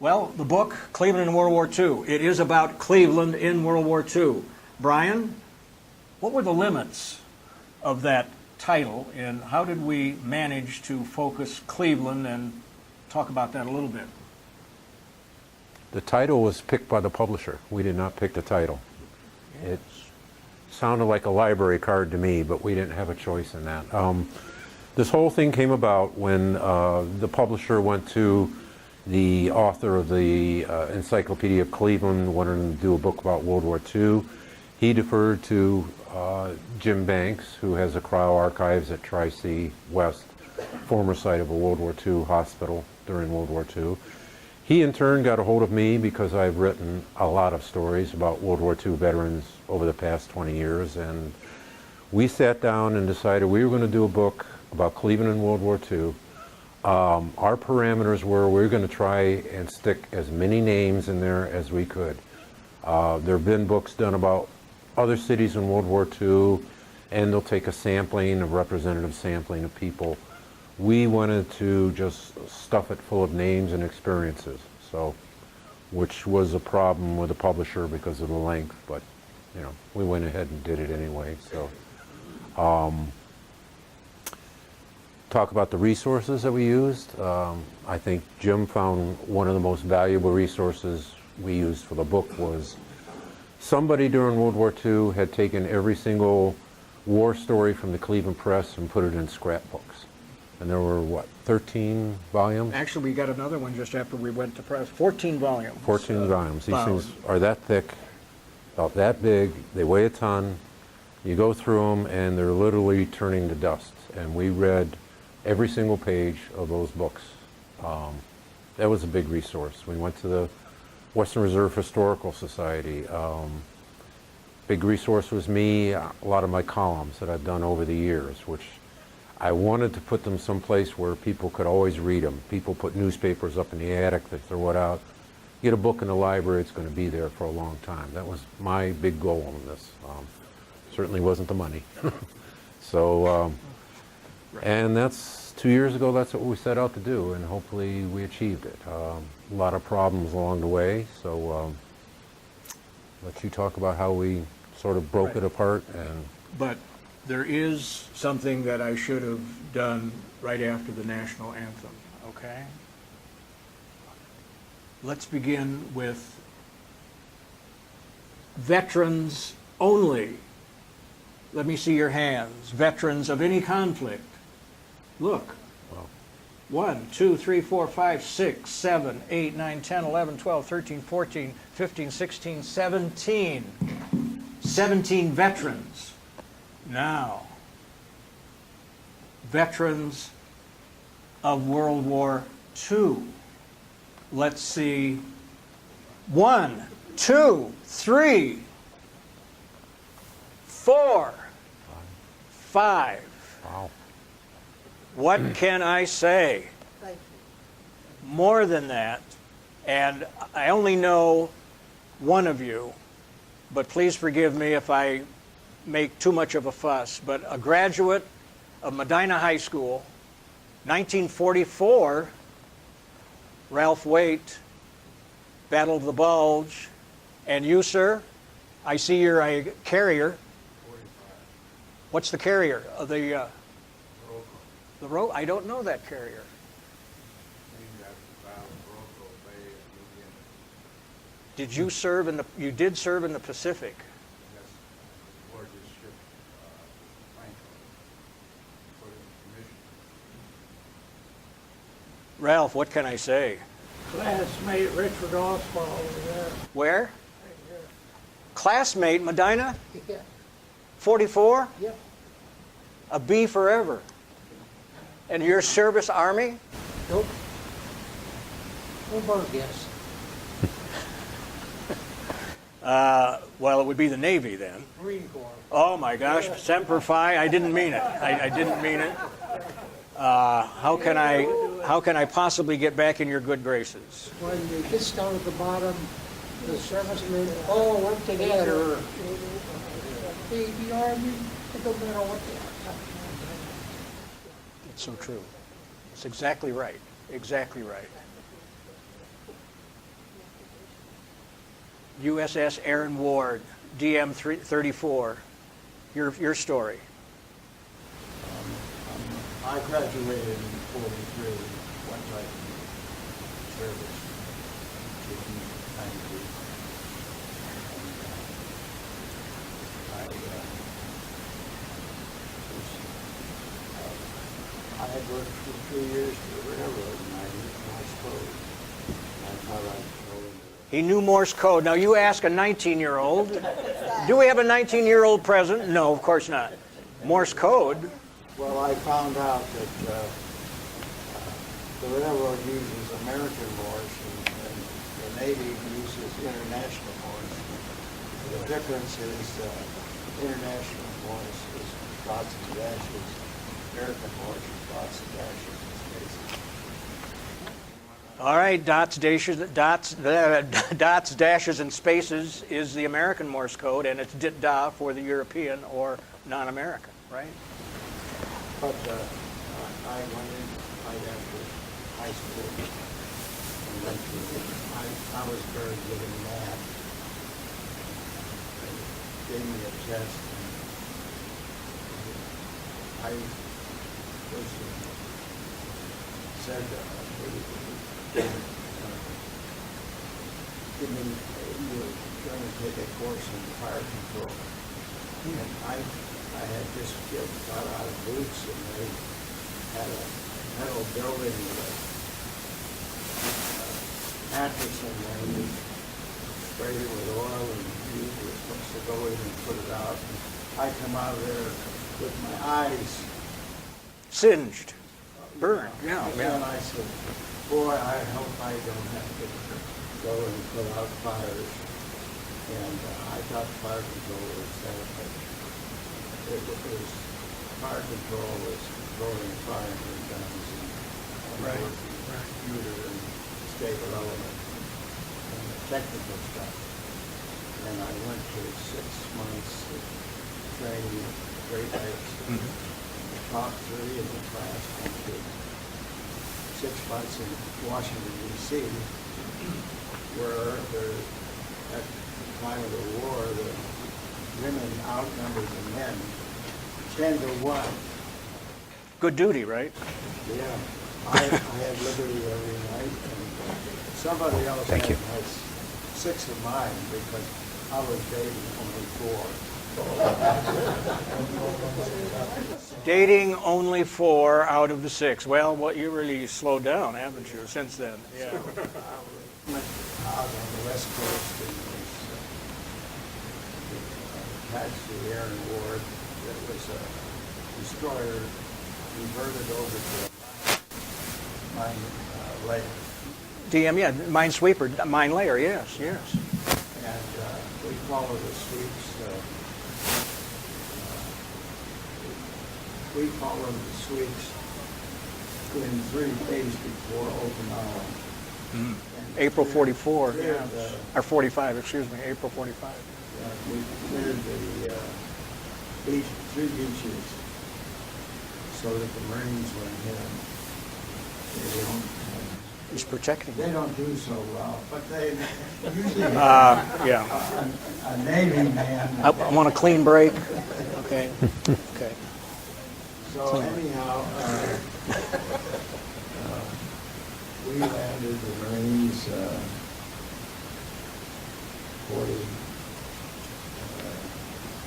Well, the book, Cleveland in World War II, it is about Cleveland in World War II. Brian, what were the limits of that title, and how did we manage to focus Cleveland and talk about that a little bit? The title was picked by the publisher. We did not pick the title. Yes. It sounded like a library card to me, but we didn't have a choice in that. This whole thing came about when the publisher went to the author of the Encyclopedia of Cleveland, wanted him to do a book about World War II. He deferred to Jim Banks, who has the cryo archives at Tri-C West, former site of a World War II hospital during World War II. He in turn got a hold of me because I've written a lot of stories about World War II veterans over the past 20 years, and we sat down and decided we were going to do a book about Cleveland in World War II. Our parameters were we were going to try and stick as many names in there as we could. There have been books done about other cities in World War II, and they'll take a sampling, a representative sampling of people. We wanted to just stuff it full of names and experiences, so, which was a problem with the publisher because of the length, but you know, we went ahead and did it anyway. So, talk about the resources that we used. I think Jim found one of the most valuable resources we used for the book was somebody during World War II had taken every single war story from the Cleveland Press and put it in scrapbooks. And there were, what, 13 volumes? Actually, we got another one just after we went to press. 14 volumes. 14 volumes. These bound. things are that thick, about that big. They weigh a ton. You go through them, and they're literally turning to dust. And we read every single page of those books. That was a big resource. We went to the Western Reserve Historical Society. Big resource was me, a lot of my columns that I've done over the years, which I wanted to put them someplace where people could always read them. People put newspapers up in the attic, they throw it out. Get a book in the library, it's going to be there for a long time. That was my big goal on this. Certainly wasn't the money. So, and that's 2 years ago, that's what we set out to do, and hopefully we achieved it. A lot of problems along the way, so let you talk about how we sort of broke it apart. But there is something that I should have done right after the national anthem, okay? Let's begin with veterans only. Let me see your hands. Veterans of any conflict. Look. Wow. 1, 2, 3, 4, 5, 6, 7, 8, 9, 10, 11, 12, 13, 14, 15, 16, 17. 17 veterans. Now, veterans of World War II. Let's see. 1, 2, 3, 4, 5. Wow. What can I say? More than that, and I only know one of you, but please forgive me if I make too much of a fuss, but a graduate of Medina High School, 1944, Ralph Waite, Battle of the Bulge, and you, sir, I see you're a carrier. 45. What's the carrier? The road? I don't know that carrier. Named after the Battle of Morocco Bay in Louisiana. Did you serve in the? You did serve in the Pacific. Yes, aboard this ship, Franklin, put in commission. Ralph, what can I say? Classmate Richard Oswald over there. Where? Right Classmate, Medina, here. 44, Yeah, yep. a B forever. And your service Army? Nope. We'll both guess. Well, it would be the Navy then. Marine Corps. Oh my gosh, Semper Fi, I didn't mean it. I didn't mean it. How can I possibly get back in your good graces? When you get down at the bottom, the servicemen all work together. The Army, it don't matter what they are. It's so true. It's exactly right. Exactly right. USS Aaron Ward, DM 34. Your story. I graduated in '43, went right from service to 90. I had worked for 3 years for the railroad, and I knew Morse code. I thought I'd go into it. He knew Morse code. Now you ask a 19-year-old, do we have a 19-year-old present? No, of course not. Morse code. Well, I found out that the railroad uses American Morse and the Navy uses international Morse. The difference is international Morse is dots and dashes. American Morse is dots and dashes and spaces. All right, dots, dashes, and spaces is the American Morse code, and it's dit-da for the European or non-American, right? But I went in right after high school and went to, I was very good in math. They gave me a test and I was said, give me, you're going to take a course in fire control. And I had just got out of boots and they had a metal building with a mattress in there. We sprayed it with oil and you were supposed to go in and put it out. And I come out of there with my eyes Singed, burned, yeah. And I said, boy, I hope I don't have to go and put out fires. And I thought fire control was that, but it was fire control was controlling fire and guns and Right. working computer and stable element and the technical stuff. And I went to 6 months of training at Great Lakes. The top 3 in the class went to 6 months in Washington, D.C., where at the time of the war, the women outnumbered the men 10-1. Good duty, right? Yeah, I had liberty every night, and somebody else has 6 of mine because I was dating only 4. Dating only 4 out of the 6. Well, you really slowed down, haven't you, since then? Yeah. I went out on the West Coast and was attached to the Aaron Ward. That was a destroyer converted over to a mine layer. DM, yeah, minesweeper, mine layer, yes. And we follow the sweeps. We follow the sweeps in 3 days before Okinawa. And April 44, cleared yeah. the- Or 45, excuse me, April 45. We cleared the beach, 3 beaches, so that the Marines wouldn't hit them. He's protecting They them. don't do so well, but they usually Yeah. a Navy man. I want a clean break. Okay. Okay. So anyhow, we landed the Marines 40.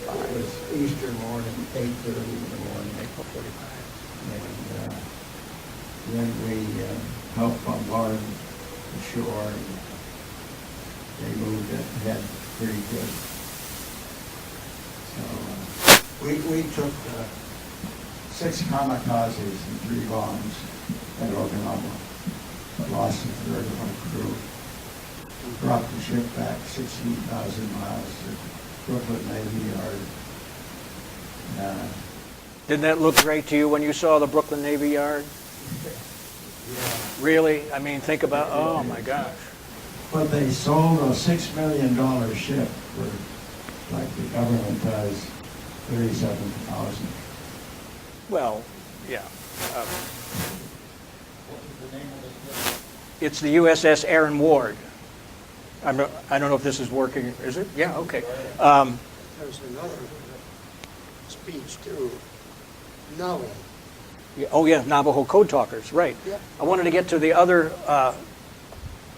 It was Easter morning, 8:30 in the morning. April 45. And then we helped bombard the shore. And they moved ahead pretty good. So we took 6 kamikazes and 3 bombs at Okinawa, but lost a third of our crew. We brought the ship back 16,000 miles to Brooklyn Navy Yard. Didn't that look great to you when you saw the Brooklyn Navy Yard? Yeah. Really? I mean, think about, oh my gosh. But they sold a $6 million ship for, like the government does, $37,000. Well, yeah. What was the name of the ship? It's the USS Aaron Ward. I don't know if this is working. Is it? Yeah, okay. There's another speech too, Navajo. Yeah, oh, yeah, Navajo code talkers, right. Yep. I wanted to get to the other,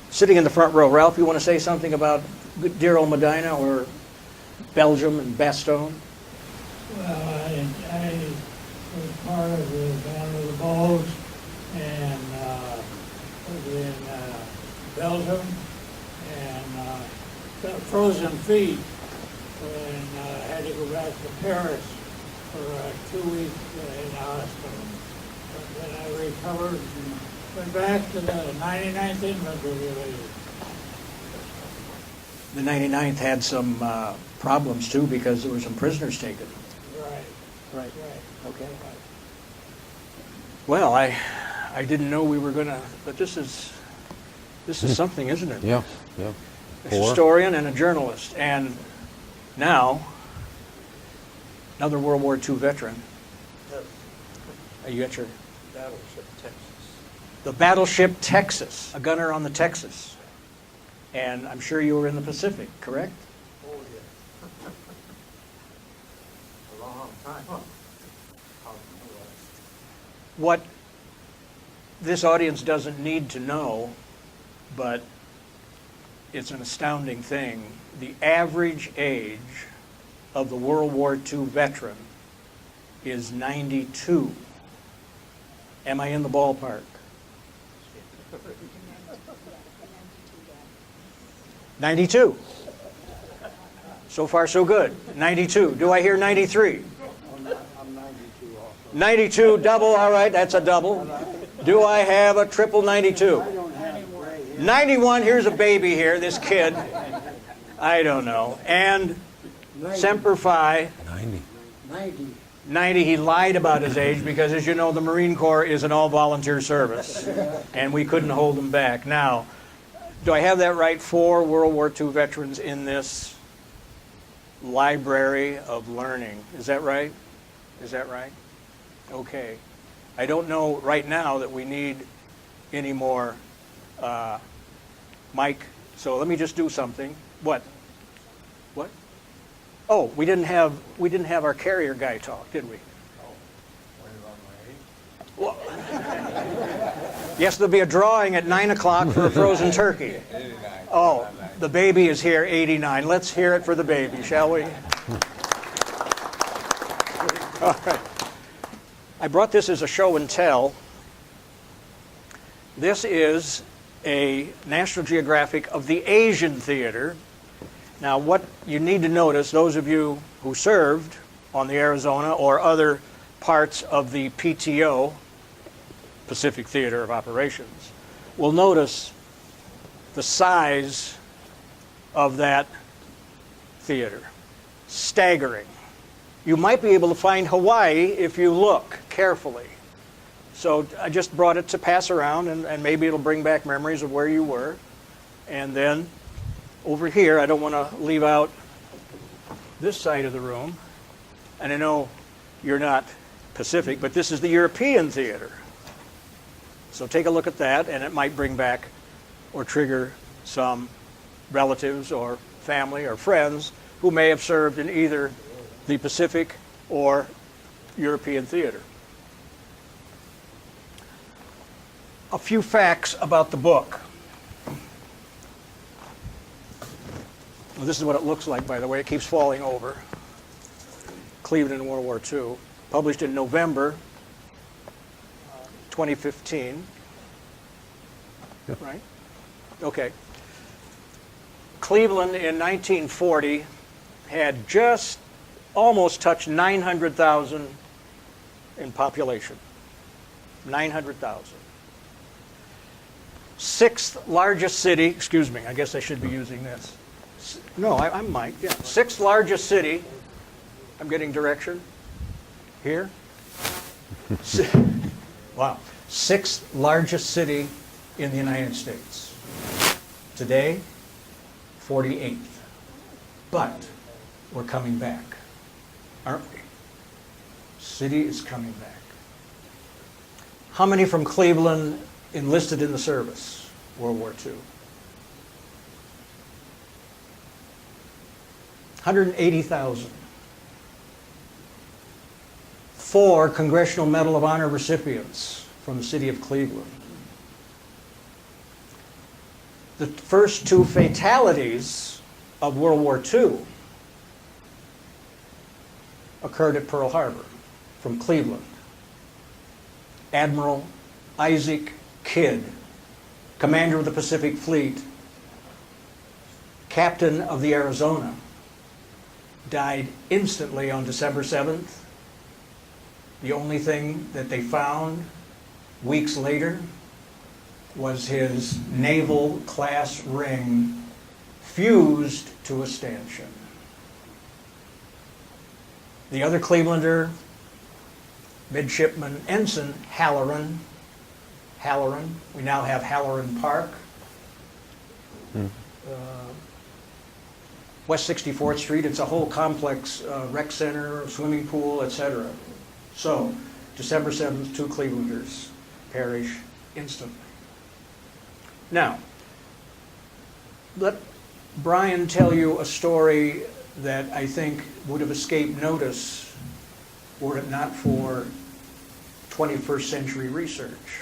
sitting in the front row. Ralph, you want to say something about dear old Medina or Belgium and Bastogne? Well, I was part of the Band of the Bulls and was in Belgium and got frozen feet and had to go back to Paris for 2 weeks in the hospital. But then I recovered and went back to the 99th Infantry Division. The 99th had some problems too because there were some prisoners taken. Right, Right. right. Okay. Well, I didn't know we were gonna, but this is something, isn't it? Yeah, yeah. A historian and a journalist, and now another World War II veteran. You got your Battleship Texas. the battleship Texas, a gunner on the Texas, and I'm sure you were in the Pacific, correct? Oh, yeah. A long time. Out in the west. What this audience doesn't need to know, but it's an astounding thing, the average age of the World War II veteran is 92. Am I in the ballpark? 92. So far, so good. 92. Do I hear 93? I'm 92 also. 92, double, all right, that's a double. Do I have a triple 92? I don't have gray hair. 91, here's a baby here, this kid. I don't know. And Semper Fi, 90. 90. 90, he lied about his age because, as you know, the Marine Corps is an all-volunteer service, and we couldn't hold him back. Now, do I have that right? 4 World War II veterans in this library of learning. Is that right? Is that right? Okay. I don't know right now that we need any more Mike, so let me just do something. What? What? Oh, we didn't have our carrier guy talk, did we? Well, yes, there'll be a drawing at 9 o'clock for a frozen turkey. Oh, the baby is here, 89. Let's hear it for the baby, shall we? All right. I brought this as a show and tell. This is a National Geographic of the Asian theater. Now, what you need to notice, those of you who served on the Arizona or other parts of the PTO, Pacific Theater of Operations, will notice the size of that theater. Staggering. You might be able to find Hawaii if you look carefully. So I just brought it to pass around, and maybe it'll bring back memories of where you were. And then over here, I don't want to leave out this side of the room. And I know you're not Pacific, but this is the European theater. So take a look at that, and it might bring back or trigger some relatives or family or friends who may have served in either the Pacific or European theater. A few facts about the book. Well, this is what it looks like, by the way. It keeps falling over. Cleveland in World War II. Published in November 2015. Yep. Right? Okay. Cleveland in 1940 had just almost touched 900,000 in population. 900,000. Sixth largest city, excuse me, I guess I should be using this. No, I'm Mike, yeah. Sixth largest city, I'm getting direction here. Wow. Sixth largest city in the United States. Today, 48th. But we're coming back, aren't we? City is coming back. How many from Cleveland enlisted in the service, World War II? 180,000. 4 Congressional Medal of Honor recipients from the city of Cleveland. The first 2 fatalities of World War II occurred at Pearl Harbor from Cleveland. Admiral Isaac Kidd, commander of the Pacific Fleet, captain of the Arizona, died instantly on December 7th. The only thing that they found weeks later was his naval class ring fused to a stanchion. The other Clevelander, Midshipman Ensign Halloran, we now have Halloran Park, West 64th Street. It's a whole complex, rec center, swimming pool, etc. So, December 7th, 2 Clevelanders perish instantly. Now, let Brian tell you a story that I think would have escaped notice were it not for 21st century research.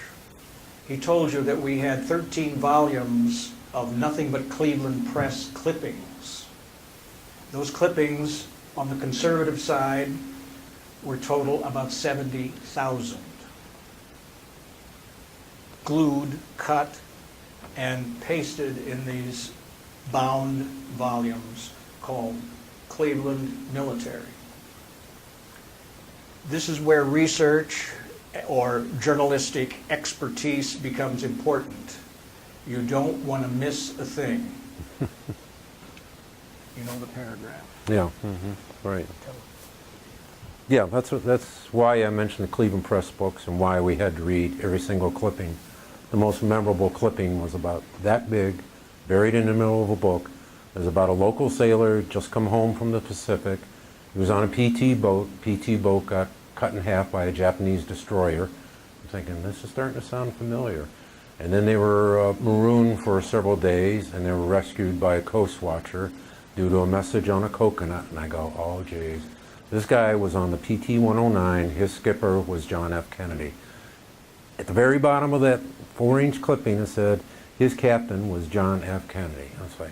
He told you that we had 13 volumes of nothing but Cleveland Press clippings. Those clippings on the conservative side were total about 70,000. Glued, cut, and pasted in these bound volumes called Cleveland Military. This is where research or journalistic expertise becomes important. You don't want to miss a thing. You know the paragraph. Yeah, right. Yeah, that's why I mentioned the Cleveland Press books and why we had to read every single clipping. The most memorable clipping was about that big, buried in the middle of a book. It was about a local sailor just come home from the Pacific. He was on a PT boat. PT boat got cut in half by a Japanese destroyer. I'm thinking, this is starting to sound familiar. And then they were marooned for several days, and they were rescued by a coast watcher due to a message on a coconut. And I go, oh, geez. This guy was on the PT 109. His skipper was John F. Kennedy. At the very bottom of that 4-inch clipping, it said his captain was John F. Kennedy. I was like,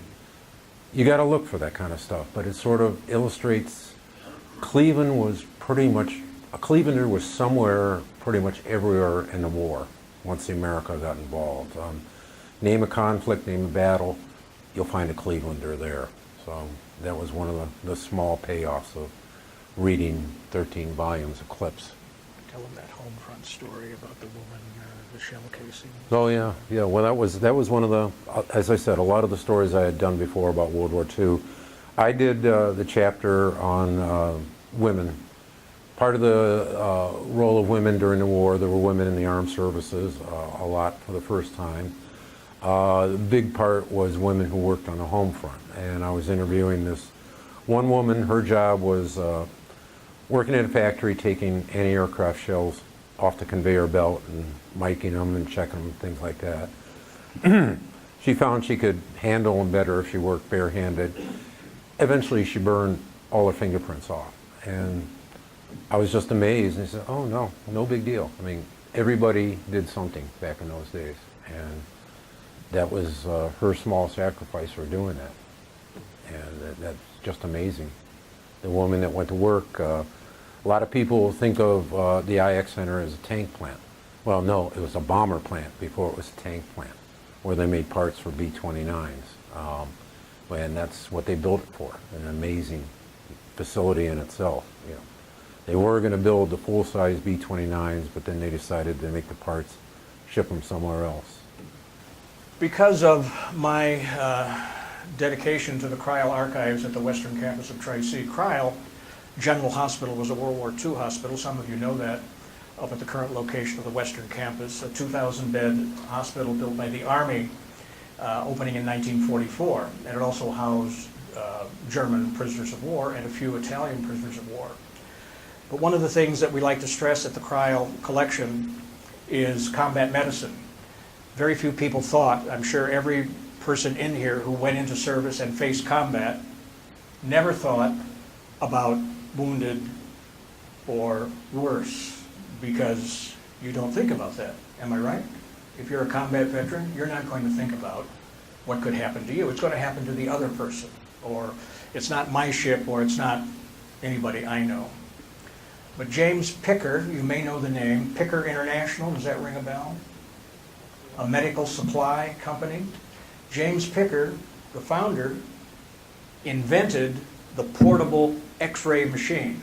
you got to look for that kind of stuff. But it sort of illustrates Cleveland was pretty much, a Clevelander was somewhere pretty much everywhere in the war once the America got involved. Name a conflict, name a battle, you'll find a Clevelander there. So that was one of the small payoffs of reading 13 volumes of clips. Tell them that home front story about the woman, the shell casing. Oh yeah, yeah. Well, that was one of the, as I said, a lot of the stories I had done before about World War II. I did the chapter on women. Part of the role of women during the war, there were women in the armed services, a lot for the first time. The big part was women who worked on the home front, and I was interviewing this one woman. Her job was working at a factory, taking anti-aircraft shells off the conveyor belt and miking them and checking them, things like that. She found she could handle them better if she worked barehanded. Eventually, she burned all her fingerprints off, and I was just amazed. And I said, "Oh no, no big deal." I mean, everybody did something back in those days, and that was her small sacrifice for doing that, and that's just amazing. The woman that went to work. A lot of people think of the IX Center as a tank plant. Well, no, it was a bomber plant before it was a tank plant, where they made parts for B-29s. And that's what they built it for, an amazing facility in itself. You know, they were going to build the full-size B-29s, but then they decided to make the parts, ship them somewhere else. Because of my dedication to the Cryle Archives at the Western Campus of Tri-C, Cryle General Hospital was a World War II hospital. Some of you know that, up at the current location of the Western Campus, a 2,000-bed hospital built by the Army, opening in 1944. And it also housed German prisoners of war and a few Italian prisoners of war. But one of the things that we like to stress at the Cryle collection is combat medicine. Very few people thought, I'm sure every person in here who went into service and faced combat never thought about wounded or worse, because you don't think about that. Am I right? If you're a combat veteran, you're not going to think about what could happen to you. It's going to happen to the other person, or it's not my ship, or it's not anybody I know. But James Picker, you may know the name, Picker International, does that ring a bell? A medical supply company. James Picker, the founder, invented the portable X-ray machine.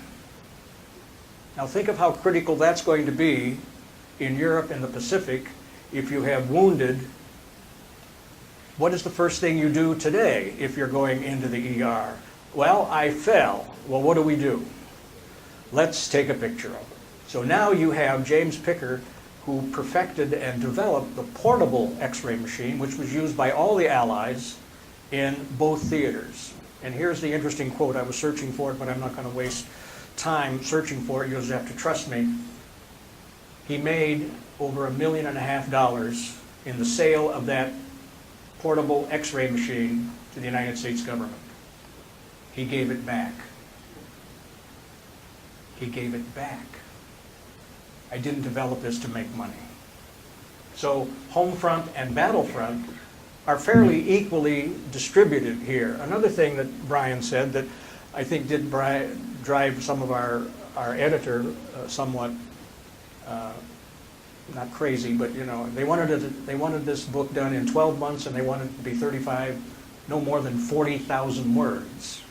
Now think of how critical that's going to be in Europe and the Pacific if you have wounded. What is the first thing you do today if you're going into the ER? Well, I fell. Well, what do? Let's take a picture of it. So now you have James Picker, who perfected and developed the portable X-ray machine, which was used by all the Allies in both theaters. And here's the interesting quote. I was searching for it, but I'm not going to waste time searching for it. You'll just have to trust me. He made over $1.5 million in the sale of that portable X-ray machine to the United States government. He gave it back. He gave it back. I didn't develop this to make money. So home front and battlefront are fairly equally distributed here. Another thing that Brian said that I think did drive some of our editor somewhat, not crazy, but you know, they wanted this book done in 12 months, and they wanted it to be 35, no more than 40,000 words.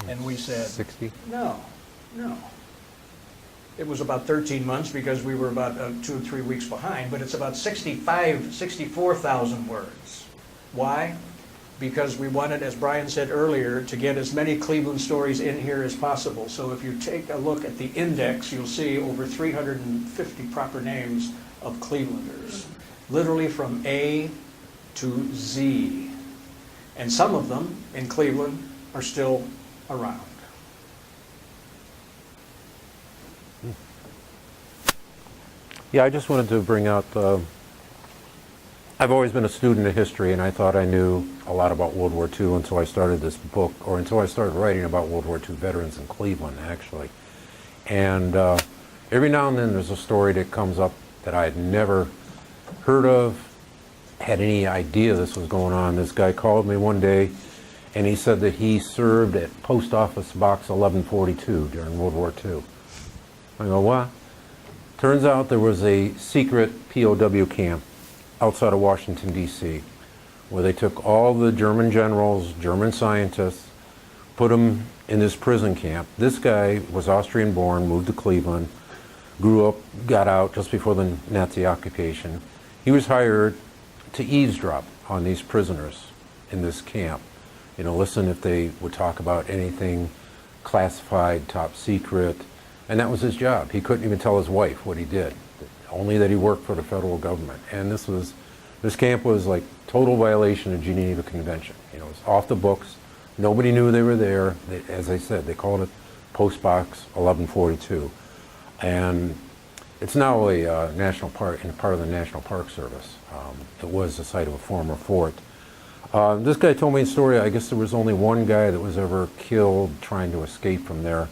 And we said, 60? no. It was about 13 months because we were about 2 or 3 weeks behind, but it's about 64,000 words. Why? Because we wanted, as Brian said earlier, to get as many Cleveland stories in here as possible. So if you take a look at the index, you'll see over 350 proper names of Clevelanders, literally from A to Z. And some of them in Cleveland are still around. Yeah, I just wanted to bring out, I've always been a student of history, and I thought I knew a lot about World War II until I started this book, or until I started writing about World War II veterans in Cleveland, actually. And every now and then there's a story that comes up that I had never heard of, had any idea this was going on. This guy called me one day, and he said that he served at Post Office Box 1142 during World War II. I go, what? Turns out there was a secret POW camp outside of Washington, D.C., where they took all the German generals, German scientists, put them in this prison camp. This guy was Austrian-born, moved to Cleveland, grew up, got out just before the Nazi occupation. He was hired to eavesdrop on these prisoners in this camp. You know, listen if they would talk about anything classified, top secret. And that was his job. He couldn't even tell his wife what he did, only that he worked for the federal government. And this camp was like total violation of Geneva Convention. You know, it was off the books. Nobody knew they were there. As I said, they called it Post Box 1142. And it's now a national park, and part of the National Park Service. It was the site of a former fort. This guy told me a story. I guess there was only one guy that was ever killed trying to escape from there.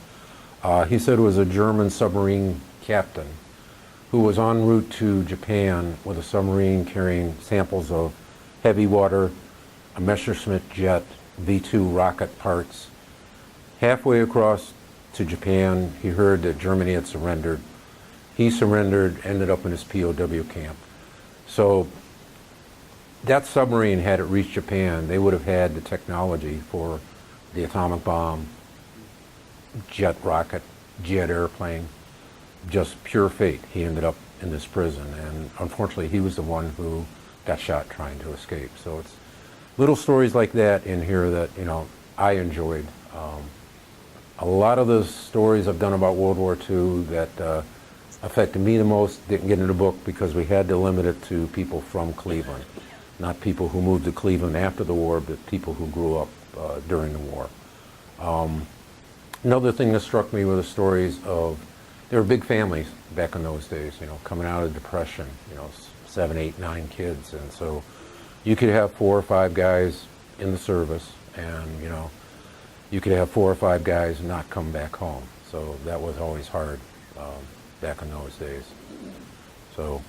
He said it was a German submarine captain who was en route to Japan with a submarine carrying samples of heavy water, a Messerschmitt jet, V-2 rocket parts. Halfway across to Japan, he heard that Germany had surrendered. He surrendered, ended up in his POW camp. So that submarine, had it reached Japan, they would have had the technology for the atomic bomb, jet rocket, jet airplane, just pure fate. He ended up in this prison, and unfortunately he was the one who got shot trying to escape. So it's little stories like that in here that, you know, I enjoyed. A lot of the stories I've done about World War II that affected me the most didn't get in the book because we had to limit it to people from Cleveland, not people who moved to Cleveland after the war, but people who grew up during the war. Another thing that struck me were the stories of, there were big families back in those days, you know, coming out of Depression, you know, 7, 8, 9 kids. And so you could have 4 or 5 guys in the service, And, you know, you could have 4 or 5 guys not come back home. So that was always hard back in those days. So,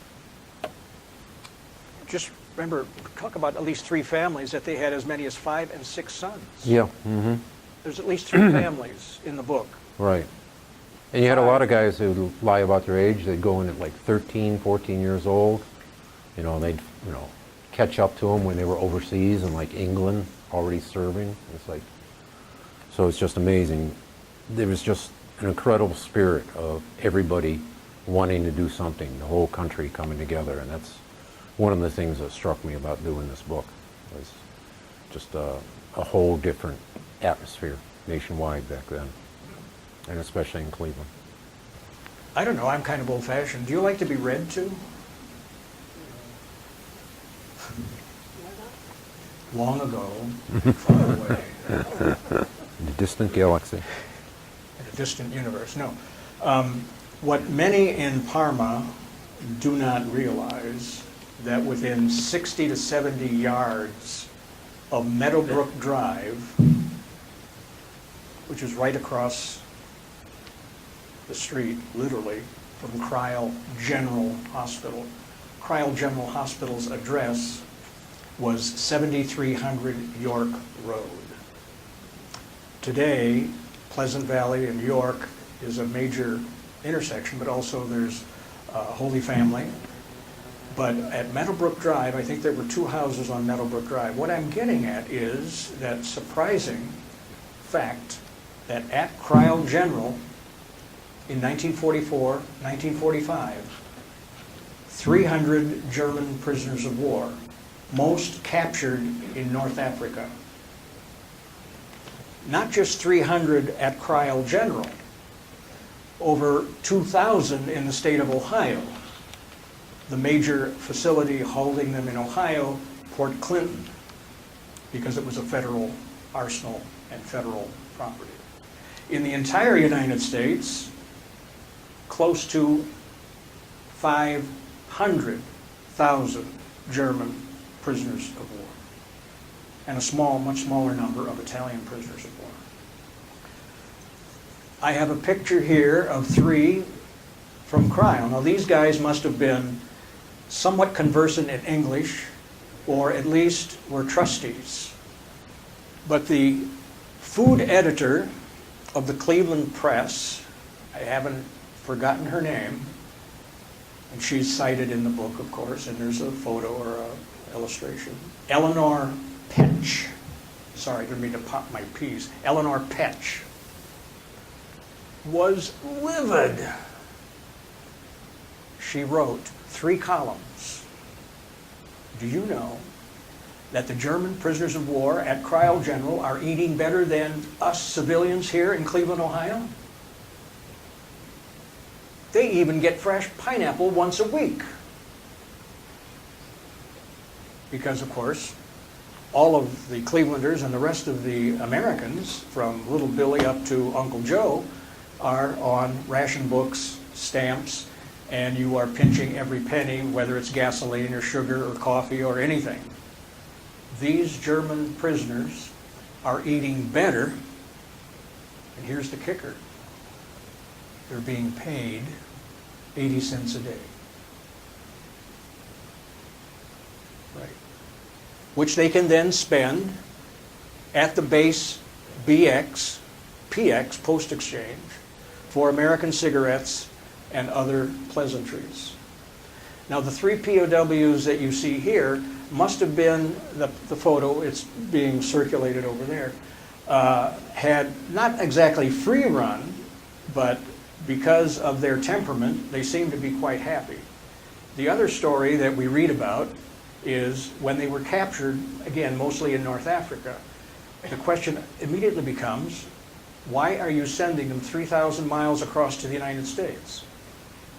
Just remember, talk about at least 3 families that they had as many as 5 and 6 sons. yeah, There's at least 3 families in the book. right. And you had a lot of guys who lie about their age. They'd go in at like 13, 14 years old. You know, and they'd, you know, catch up to them when they were overseas in like England, already serving. It's like, so it's just amazing. There was just an incredible spirit of everybody wanting to do something, the whole country coming together. And that's one of the things that struck me about doing this book, was just a whole different atmosphere nationwide back then, and especially in Cleveland. I don't know, I'm kind of old-fashioned. Do you like to be read to? Long ago, far away, In the distant galaxy. in a distant universe. No. What many in Parma do not realize, that within 60 to 70 yards of Meadowbrook Drive, which is right across the street, literally, from Cryle General Hospital. Cryle General Hospital's address was 7300 York Road. Today, Pleasant Valley and York is a major intersection, but also there's Holy Family. But at Meadowbrook Drive, I think there were 2 houses on Meadowbrook Drive. What I'm getting at is that surprising fact that at Cryle General in 1944, 1945, 300 German prisoners of war, most captured in North Africa. Not just 300 at Cryle General, over 2,000 in the state of Ohio. The major facility holding them in Ohio, Port Clinton, because it was a federal arsenal and federal property. In the entire United States, close to 500,000 German prisoners of war, and a much smaller number of Italian prisoners of war. I have a picture here of 3 from Cryle. Now these guys must have been somewhat conversant in English, or at least were trustees. But the food editor of the Cleveland Press, I haven't forgotten her name, and she's cited in the book, of course, and there's a photo or a illustration. Eleanor Petch. Sorry, I didn't mean to pop my peas. Eleanor Petch was livid. She wrote 3 columns. Do you know that the German prisoners of war at Cryle General are eating better than us civilians here in Cleveland, Ohio? They even get fresh pineapple once a week. Because, of course, all of the Clevelanders and the rest of the Americans, from Little Billy up to Uncle Joe, are on ration books, stamps, and you are pinching every penny, whether it's gasoline or sugar or coffee or anything. These German prisoners are eating better, and here's the kicker. They're being paid 80 cents a day. Right. Which they can then spend at the base BX, PX, Post Exchange, for American cigarettes and other pleasantries. Now the 3 POWs that you see here must have been, the photo, it's being circulated over there, had not exactly free run, but because of their temperament, they seem to be quite happy. The other story that we read about is when they were captured, again, mostly in North Africa. The question immediately becomes, why are you sending them 3,000 miles across to the United States?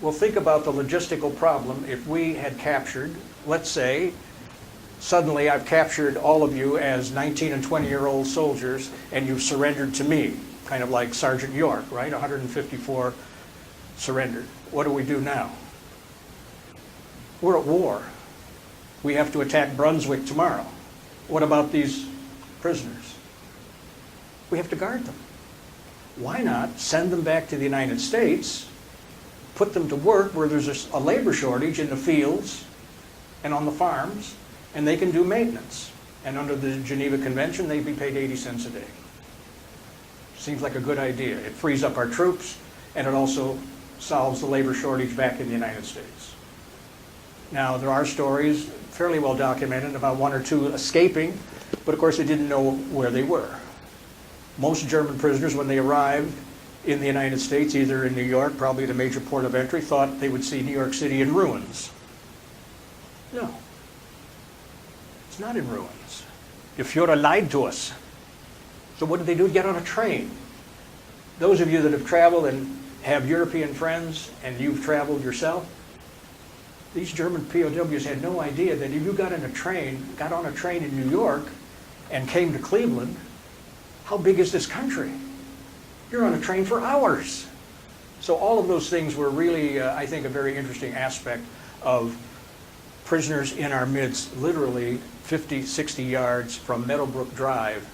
Well, think about the logistical problem. If we had captured, let's say, suddenly I've captured all of you as 19 and 20-year-old soldiers, and you've surrendered to me, kind of like Sergeant York, right? 154 surrendered. What do we do now? We're at war. We have to attack Brunswick tomorrow. What about these prisoners? We have to guard them. Why not send them back to the United States, put them to work where there's a labor shortage in the fields and on the farms, and they can do maintenance. And under the Geneva Convention, they'd be paid 80 cents a day. Seems like a good idea. It frees up our troops, and it also solves the labor shortage back in the United States. Now, there are stories, fairly well documented, about one or two escaping, but of course they didn't know where they were. Most German prisoners, when they arrived in the United States, either in New York, probably the major port of entry, thought they would see New York City in ruins. No. It's not in ruins. The Fuhrer lied to us. So what did they do? Get on a train. Those of you that have traveled and have European friends, and you've traveled yourself, these German POWs had no idea that if you got on a train in New York and came to Cleveland, how big is this country? You're on a train for hours. So all of those things were really, I think, a very interesting aspect of prisoners in our midst, literally 50, 60 yards from Meadowbrook Drive,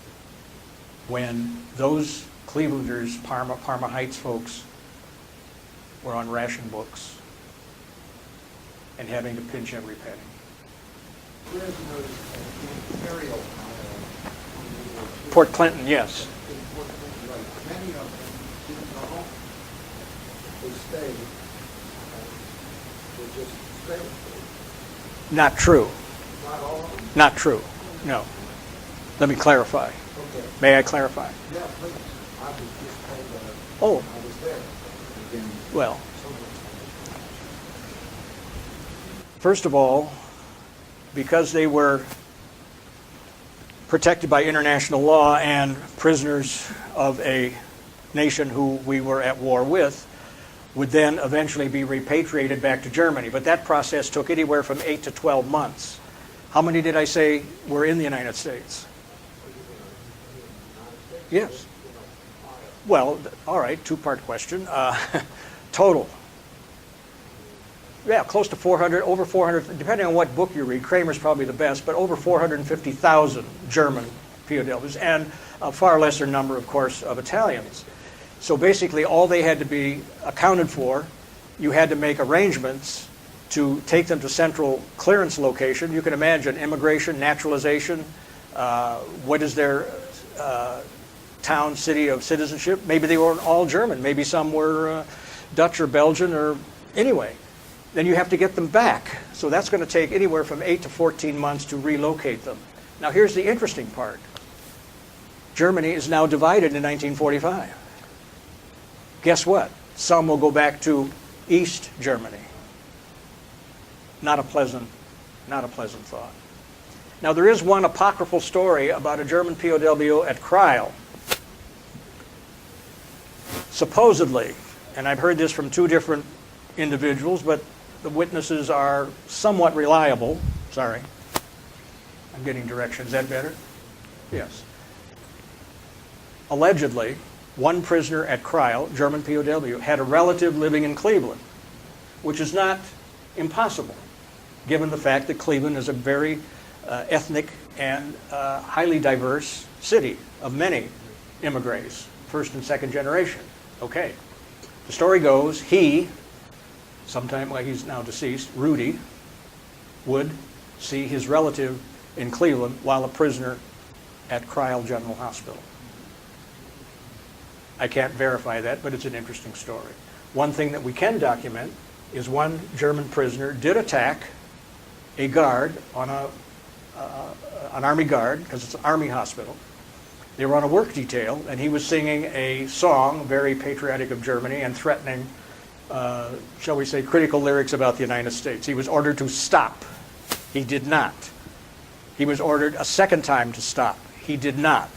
when those Clevelanders, Parma Heights folks, were on ration books and having to pinch every penny. Prisoners in Imperial Island. Port Clinton, yes. In Port Clinton, right. Many of them didn't go home. They stayed. They just stayed. Not true. Not all of them? Not true. No. Let me clarify. Okay. May I clarify? Yeah, please. I was just told that Oh, I was there. Again, well, so much. first of all, because they were protected by international law and prisoners of a nation who we were at war with, would then eventually be repatriated back to Germany. But that process took anywhere from 8 to 12 months. How many did I say were in the United States? Yes. Well, all right, two-part question. Total. Yeah, close to 400, over 400, depending on what book you read. Kramer's probably the best, but over 450,000 German POWs, and a far lesser number, of course, of Italians. So basically, all they had to be accounted for, you had to make arrangements to take them to central clearance location. You can imagine immigration, naturalization, what is their town, city of citizenship. Maybe they weren't all German. Maybe some were Dutch or Belgian or anyway. Then you have to get them back. So that's going to take anywhere from 8 to 14 months to relocate them. Now here's the interesting part. Germany is now divided in 1945. Guess what? Some will go back to East Germany. Not a pleasant thought. Now there is one apocryphal story about a German POW at Kreil. Supposedly, and I've heard this from two different individuals, but the witnesses are somewhat reliable. Sorry. I'm getting directions. Is that better? Yes. Allegedly, one prisoner at Kreil, German POW, had a relative living in Cleveland, which is not impossible, given the fact that Cleveland is a very ethnic and highly diverse city of many immigrants, first and second generation. Okay. The story goes, he's now deceased, Rudy, would see his relative in Cleveland while a prisoner at Kreil General Hospital. I can't verify that, but it's an interesting story. One thing that we can document is one German prisoner did attack a guard on an Army guard, because it's an Army hospital. They were on a work detail, and he was singing a song, very patriotic of Germany, and threatening, shall we say, critical lyrics about the United States. He was ordered to stop. He did not. He was ordered a second time to stop. He did not.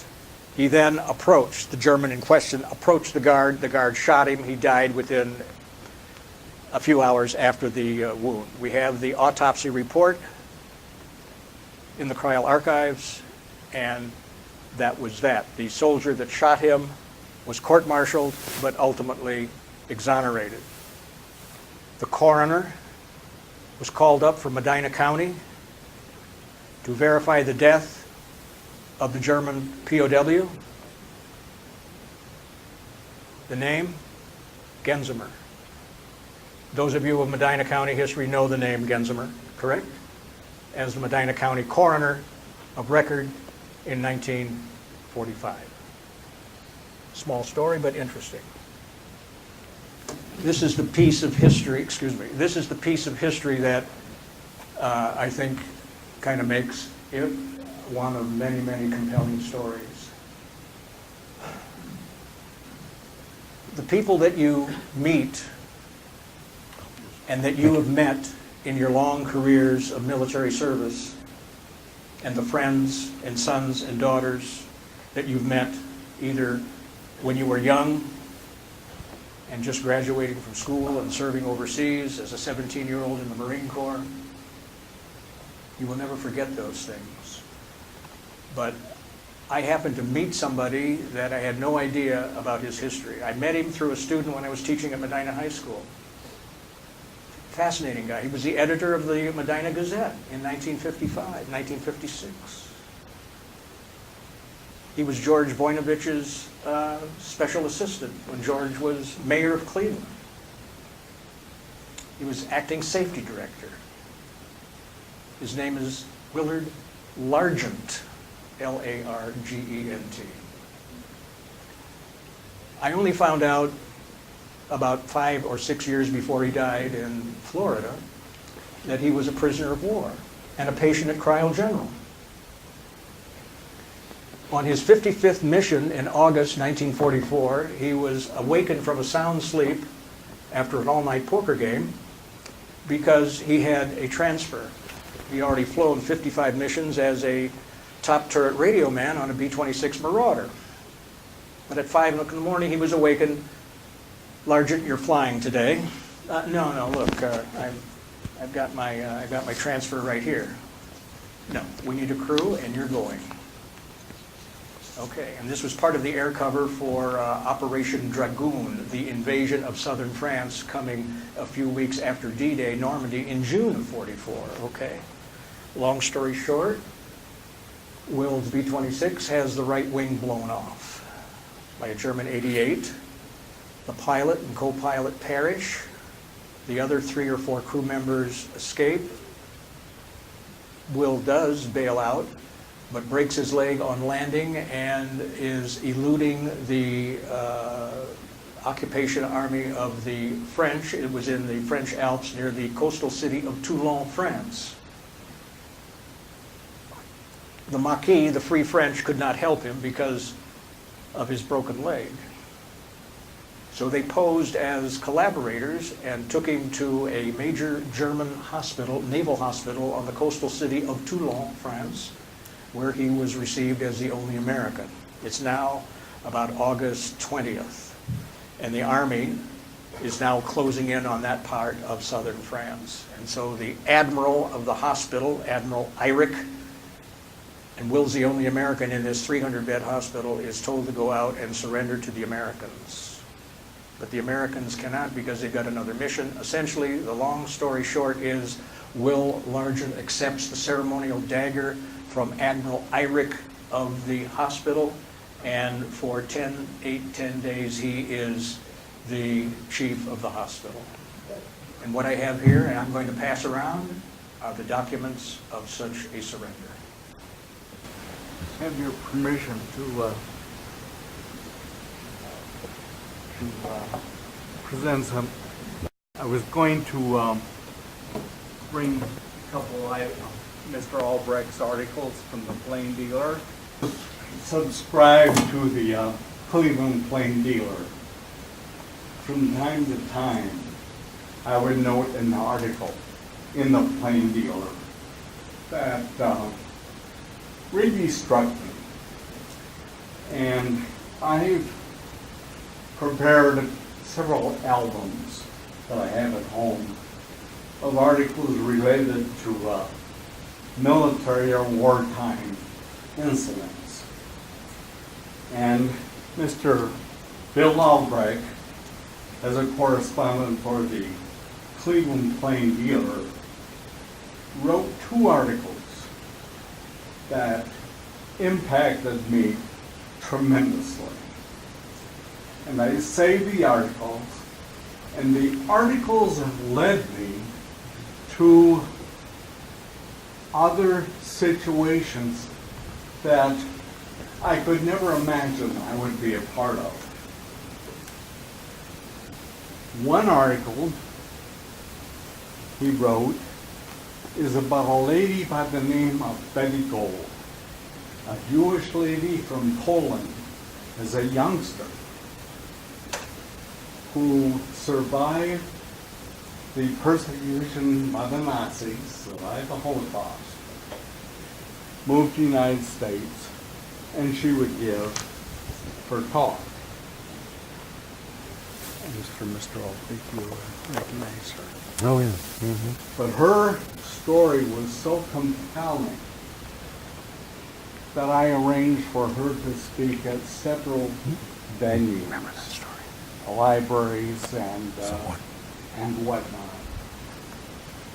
He then approached, the German in question, approached the guard. The guard shot him. He died within a few hours after the wound. We have the autopsy report in the Kreil archives, and that was that. The soldier that shot him was court-martialed, but ultimately exonerated. The coroner was called up from Medina County to verify the death of the German POW. The name? Genzimer. Those of you of Medina County history know the name Genzimer, correct? As the Medina County coroner of record in 1945. Small story, but interesting. This is the piece of history, this is the piece of history that I think kind of makes it one of many, many compelling stories. The people that you meet and that you have met in your long careers of military service, and the friends and sons and daughters that you've met either when you were young and just graduating from school and serving overseas as a 17-year-old in the Marine Corps, you will never forget those things. But I happened to meet somebody that I had no idea about his history. I met him through a student when I was teaching at Medina High School. Fascinating guy. He was the editor of the Medina Gazette in 1955, 1956. He was George Voinovich's special assistant when George was mayor of Cleveland. He was acting safety director. His name is Willard Largent, L-A-R-G-E-N-T. I only found out about 5 or 6 years before he died in Florida that he was a prisoner of war and a patient at Cryo General. On his 55th mission in August 1944, he was awakened from a sound sleep after an all-night poker game because he had a transfer. He already flown 55 missions as a top turret radio man on a B-26 Marauder. But at 5 in the morning, he was awakened. Largent, you're flying today. No, look, I've got my transfer right here. No, we need a crew, and you're going. Okay, and this was part of the air cover for Operation Dragoon, the invasion of southern France, coming a few weeks after D-Day, Normandy, in June of '44. Okay, long story short, Will's B-26 has the right wing blown off by a German 88. The pilot and co-pilot perish. The other 3 or 4 crew members escape. Will does bail out, but breaks his leg on landing and is eluding the occupation army of the French. It was in the French Alps near the coastal city of Toulon, France. The Maquis, the Free French, could not help him because of his broken leg. So they posed as collaborators and took him to a major German hospital, naval hospital, on the coastal city of Toulon, France, where he was received as the only American. It's now about August 20th, and the Army is now closing in on that part of southern France. And so the admiral of the hospital, Admiral Eyrich, and Will's the only American in this 300-bed hospital, is told to go out and surrender to the Americans. But the Americans cannot because they've got another mission. Essentially, the long story short is Will Largent accepts the ceremonial dagger from Admiral Eyrich of the hospital, and for 10 days he is the chief of the hospital. And what I have here, and I'm going to pass around, are the documents of such a surrender. Have your permission to present some. I was going to bring a couple of Mr. Albrecht's articles from the Plain Dealer. Subscribe to the Cleveland Plain Dealer. From time to time, I would note an article in the Plain Dealer that really struck me. And I've prepared several albums that I have at home of articles related to military or wartime incidents. And Mr. Bill Albrecht, as a correspondent for the Cleveland Plain Dealer, wrote 2 articles that impacted me tremendously. and I save the articles, and the articles have led me to other situations that I could never imagine I would be a part of. One article he wrote is about a lady by the name of Betty Gold, a Jewish lady from Poland as a youngster who survived the persecution by the Nazis, survived the Holocaust, moved to the United States, and she would give her talk. Mr. Albrecht, you recognize her. Oh, yeah. Mm-hmm. But her story was so compelling that I arranged for her to speak at several venues, libraries and whatnot.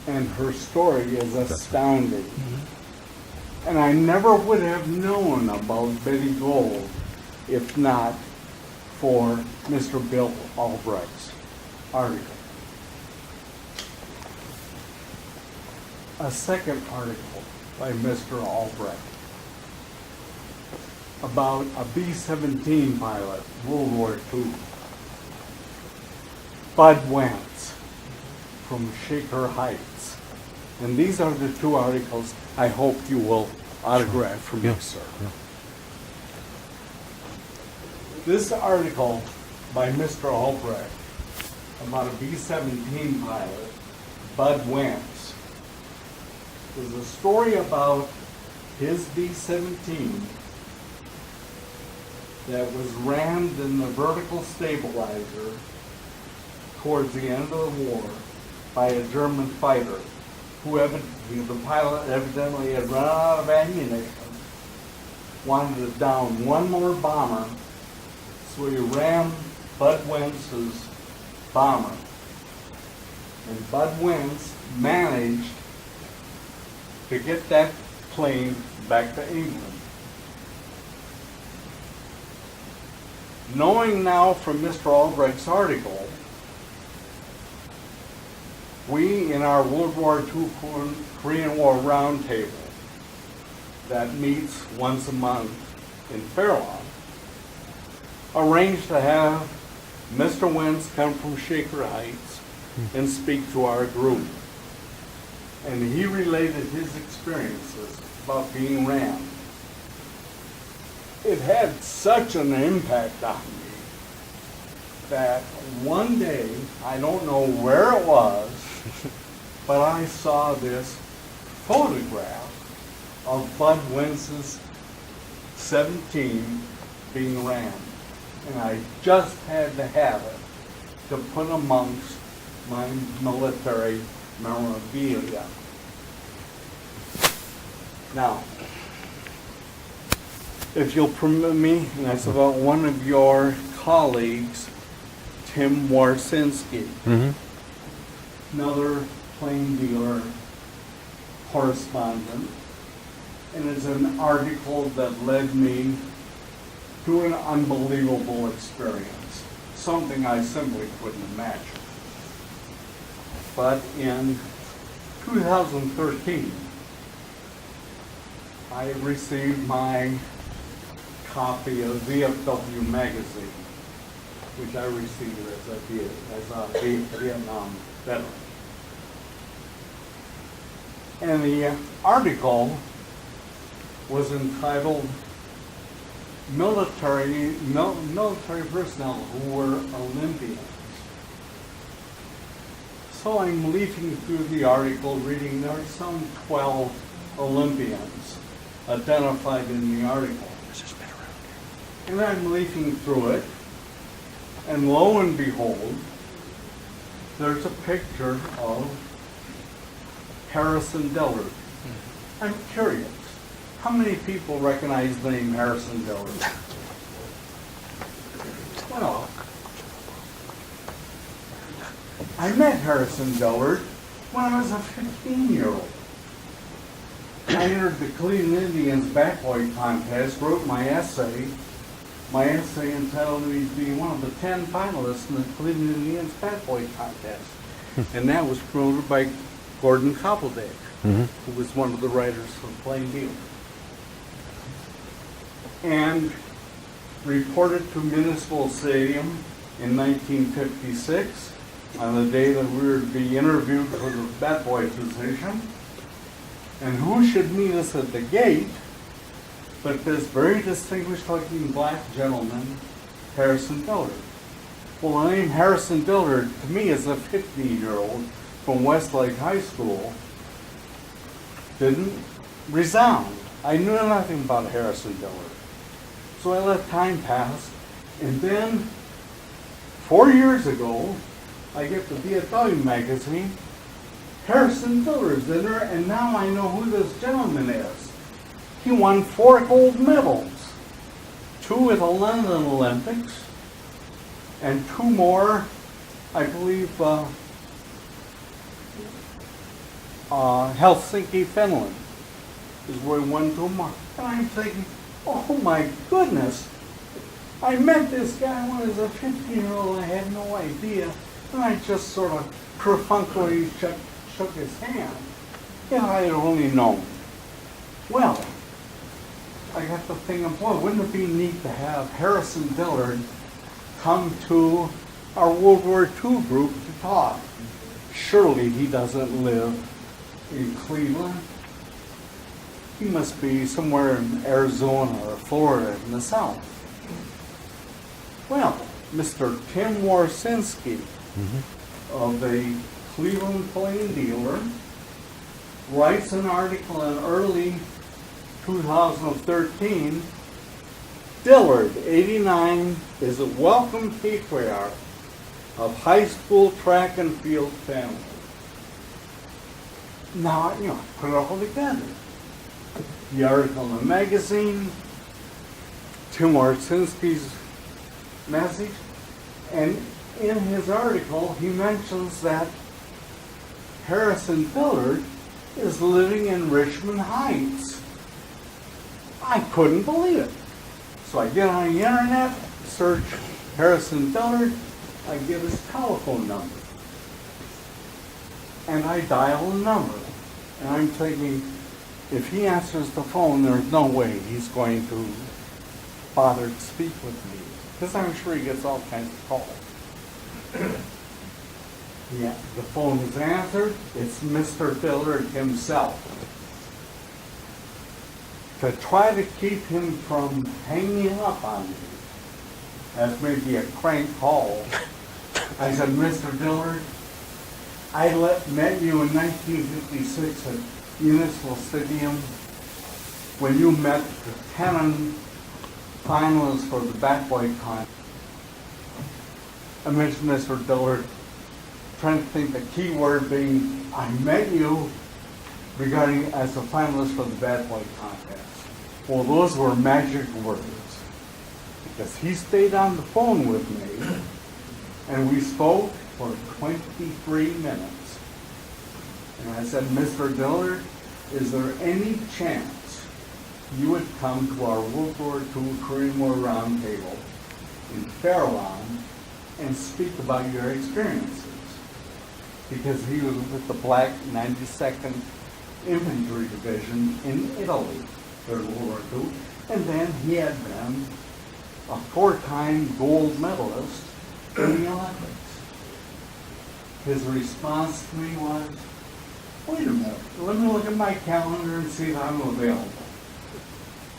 And her story is astounding. Mm-hmm. And I never would have known about Betty Gold if not for Mr. Bill Albrecht's article. A second article by Mr. Albrecht about a B-17 pilot, World War II. Bud Wentz from Shaker Heights. And these are the two articles I hope you will autograph for me, sir. Yeah. This article by Mr. Albrecht about a B-17 pilot, Bud Wentz, is a story about his B-17 that was rammed in the vertical stabilizer towards the end of the war by a German fighter who the pilot evidently had run out of ammunition, wanted to down one more bomber, so he rammed Bud Wentz's bomber. And Bud Wentz managed to get that plane back to England. Knowing now from Mr. Albrecht's article, we in our World War II Korean War Roundtable that meets once a month in Fairlawn, arranged to have Mr. Wentz come from Shaker Heights and speak to our group. And he related his experiences about being rammed. It had such an impact on me that one day, I don't know where it was, but I saw this photograph of Bud Wentz's 17 being rammed. And I just had to have it to put amongst my military memorabilia. Now, if you'll permit me, and that's about one of your colleagues, Tim Warsinski, another plane dealer correspondent, and it's an article that led me to an unbelievable experience, something I simply couldn't imagine. But in 2013, I received my copy of VFW magazine, which I received as a Vietnam veteran. And the article was entitled Military Personnel Who Were Olympians. So I'm leafing through the article, reading there are some 12 Olympians identified in the article. And I'm leafing through it, and lo and behold, there's a picture of Harrison Dillard. I'm curious, how many people recognize the name Harrison Dillard? Well, I met Harrison Dillard when I was a 15-year-old. I entered the Cleveland Indians Backboy contest, wrote my essay, my essay entitled me being one of the 10 finalists in the Cleveland Indians Bat Boy Contest. And that was promoted by Gordon Koppeldick, who was one of the writers for Plain Deal. And reported to Municipal Stadium in 1956 on the day that we were to be interviewed for the bat boy position. And who should meet us at the gate but this very distinguished looking black gentleman, Harrison Dillard. Well, the name Harrison Dillard, to me as a 15-year-old from Westlake High School, didn't resound. I knew nothing about Harrison Dillard. So I let time pass, and then 4 years ago, I get the DFW magazine. Harrison Dillard's in there, and now I know who this gentleman is. He won 4 gold medals, 2 at the London Olympics, and 2 more, I believe, Helsinki, Finland, is where he won 2 more. And I'm thinking, oh my goodness, I met this guy when I was a 15-year-old. I had no idea, and I just sort of perfunctorily shook his hand. Yeah, I had only known. Well, I got the thinking, boy, wouldn't it be neat to have Harrison Dillard come to our World War II group to talk? Surely he doesn't live in Cleveland. He must be somewhere in Arizona or Florida in the South. Well, Mr. Tim Warsinski of the Cleveland Plain Dealer writes an article in early 2013. Dillard, 89, is a welcome patriarch of high school track and field family. Now, put it all together. The article in the magazine, Tim Warsinski's message, and in his article he mentions that Harrison Dillard is living in Richmond Heights. I couldn't believe it. So I get on the internet, search Harrison Dillard, I get his telephone number. And I dial the number. And I'm thinking, if he answers the phone, there's no way he's going to bother to speak with me. Because I'm sure he gets all kinds of calls. Yeah, the phone is answered. It's Mr. Dillard himself. To try to keep him from hanging up on me, as maybe a crank call, I said, Mr. Dillard, I met you in 1956 at Municipal Stadium when you met the 10 finalists for the Bat Boy Contest. I mentioned Mr. Dillard, trying to think the key word being, I met you regarding as a finalist for the Bat Boy Contest. Well, those were magic words, because he stayed on the phone with me, and we spoke for 23 minutes. And I said, Mr. Dillard, is there any chance you would come to our World War II Korean War Roundtable in Farallon and speak about your experiences? Because he was with the Black 92nd Infantry Division in Italy during World War II, and then he had been a 4-time gold medalist in the Olympics. His response to me was, wait a minute, let me look at my calendar and see if I'm available.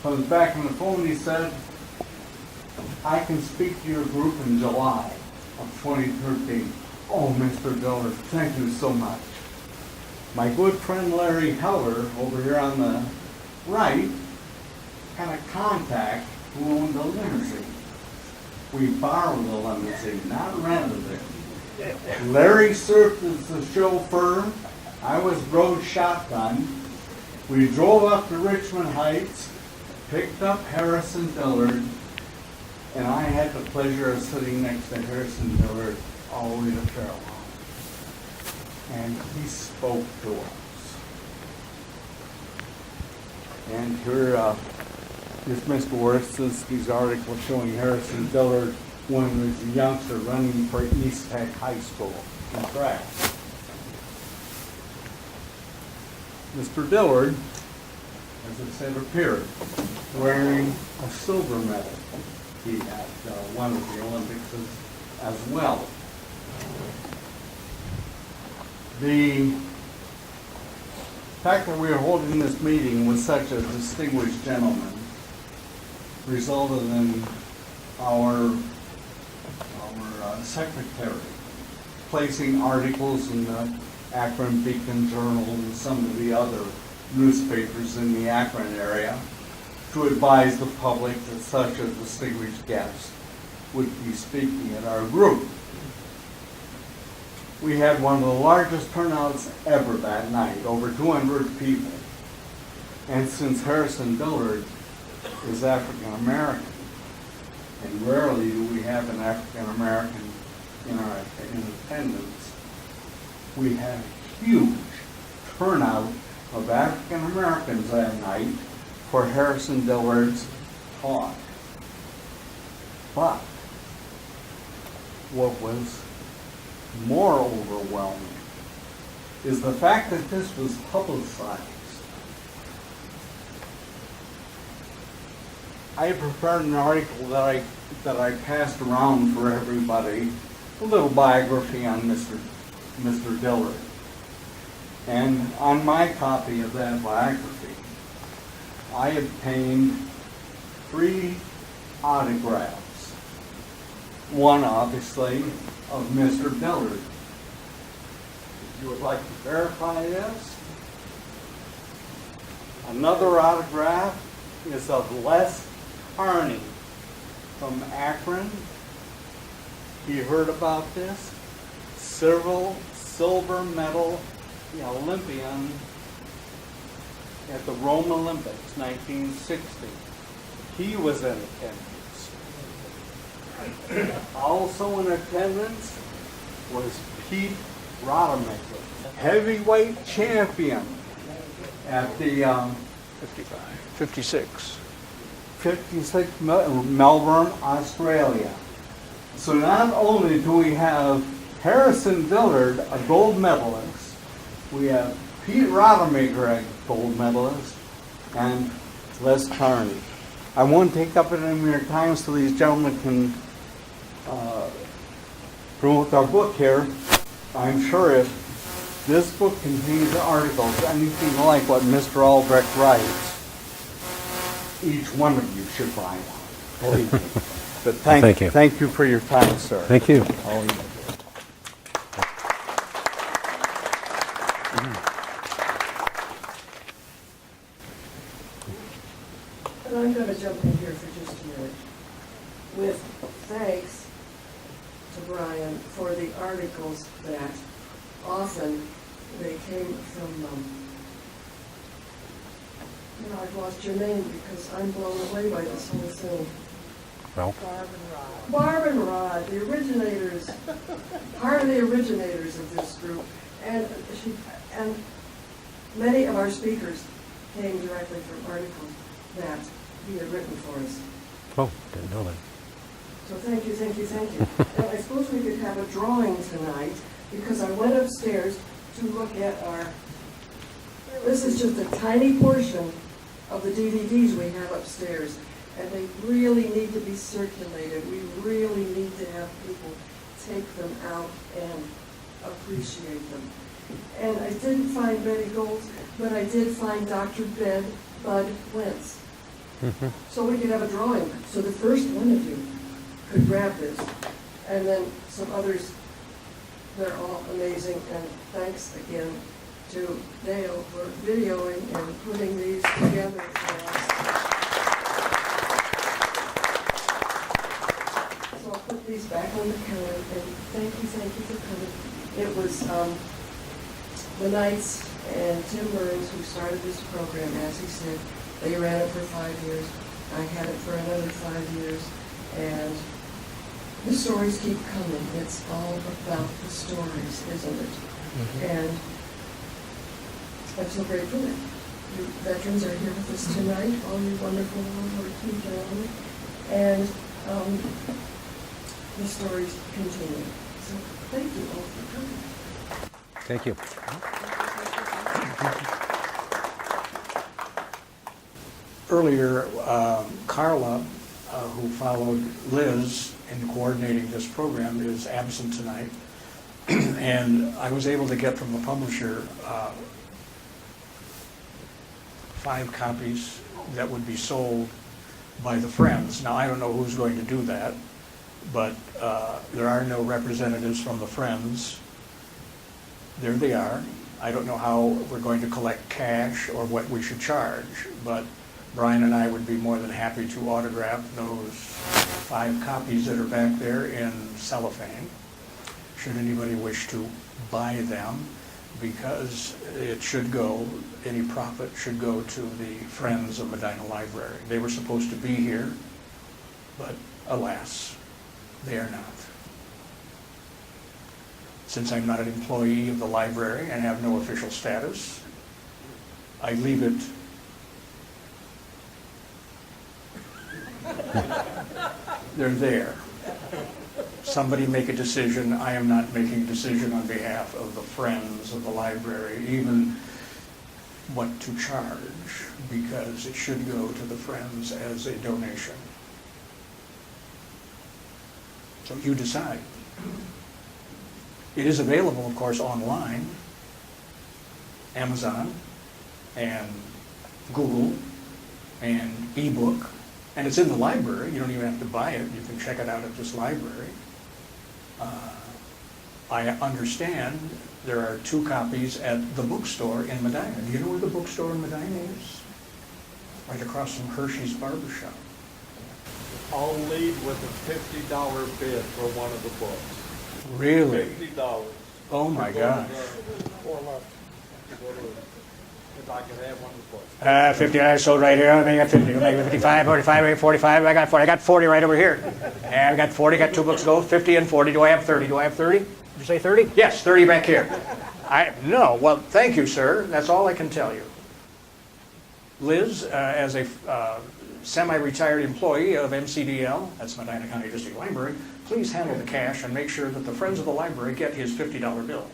I was back on the phone, he said, I can speak to your group in July of 2013. Oh, Mr. Dillard, thank you so much. My good friend Larry Heller, over here on the right, had a contact who owned a limousine. We borrowed the limousine, not rented it. Larry served as the chauffeur. I was rode shotgun. We drove up to Richmond Heights, picked up Harrison Dillard, and I had the pleasure of sitting next to Harrison Dillard all the way to Farallon. And he spoke to us. And here, is Mr. Wierzynski's article showing Harrison Dillard when he was a youngster running for East Tech High School in track. Mr. Dillard, as I said, appeared wearing a silver medal. He had one of the Olympics as well. The fact that we are holding this meeting with such a distinguished gentleman resulted in our secretary placing articles in the Akron Beacon Journal and some of the other newspapers in the Akron area to advise the public that such a distinguished guest would be speaking at our group. We had one of the largest turnouts ever that night, over 200 people. And since Harrison Dillard is African American, and rarely do we have an African American in attendance, we had a huge turnout of African Americans that night for Harrison Dillard's talk. But what was more overwhelming is the fact that this was publicized. I prepared an article that I passed around for everybody, a little biography on Mr. Dillard. And on my copy of that biography, I obtained 3 autographs. One, obviously, of Mr. Dillard. If you would like to verify this. Another autograph is of Les Carney from Akron. He heard about this. Silver medal Olympian at the Rome Olympics, 1960. He was in attendance. Also in attendance was Pete Rodemaker, heavyweight champion at the 56. 56 Melbourne, Australia. So not only do we have Harrison Dillard, a gold medalist, we have Pete Rodemaker, a gold medalist, and Les Carney. I won't take up any more time so these gentlemen can promote our book here. I'm sure if this book contains articles, anything like what Mr. Albrecht writes, each one of you should buy one. Believe me. But Thank you. Thank you for your time, sir. Thank you. I'll leave it. And I'm going to jump in here for just a minute with thanks to Brian for the articles that often they came from, I've lost your name because I'm blown away by this whole thing. Well, Barb and Rod, the originators, part of the originators of this group, and many of our speakers came directly from articles that he had written for us. oh, didn't know that. So thank you, thank you, thank you. And I suppose we could have a drawing tonight, because I went upstairs to look at this is just a tiny portion of the DVDs we have upstairs, and they really need to be circulated. We really need to have people take them out and appreciate them. And I didn't find Betty Gold, but I did find Dr. Bud Wentz. So we could have a drawing. So the first one of you could grab this, and then some others. They're all amazing, and thanks again to Dale for videoing and putting these together for us. So I'll put these back on the counter, and thank you for coming. It was the Knights and Tim Burns who started this program. As he said, they ran it for 5 years. I had it for another 5 years, and the stories keep coming. It's all about the stories, isn't it? Mm-hmm. And I'm so grateful that veterans are here with us tonight, all you wonderful working gentlemen. And the stories continue. So thank you all for coming. Thank you. Earlier, Carla, who followed Liz in coordinating this program, is absent tonight. And I was able to get from the publisher 5 copies that would be sold by the Friends. Now, I don't know who's going to do that, but there are no representatives from the Friends. There they are. I don't know how we're going to collect cash or what we should charge, but Brian and I would be more than happy to autograph those 5 copies that are back there in cellophane, should anybody wish to buy them, because it should go, any profit should go to the Friends of Medina Library. They were supposed to be here, but alas, they are not. Since I'm not an employee of the library and have no official status, I leave it they're there. Somebody make a decision. I am not making a decision on behalf of the Friends of the library, even what to charge, because it should go to the Friends as a donation. So you decide. It is available, of course, online, Amazon, and Google, and ebook. And it's in the library. You don't even have to buy it. You can check it out at this library. I understand there are 2 copies at the bookstore in Medina. Do you know where the bookstore in Medina is? Right across from Hershey's Barbershop. I'll lead with a $50 bid for one of the books. Really? $50. Oh my gosh. If I could have one of the books. 50 I sold right here. I got 50. Maybe 55, 45, 45. I got 40. I got 40 right over here. And I got 40. Got 2 books to go. 50 and 40. Do I have 30? Do I have 30? Did you say 30? Yes, 30 back here. No. Well, thank you, sir. That's all I can tell you. Liz, as a semi-retired employee of MCDL, that's Medina County District Library, please handle the cash and make sure that the Friends of the Library get his $50 bill.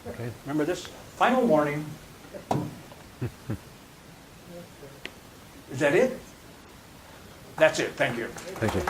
Okay. Remember this? Final warning. Is that it? That's it. Thank you. Thank you.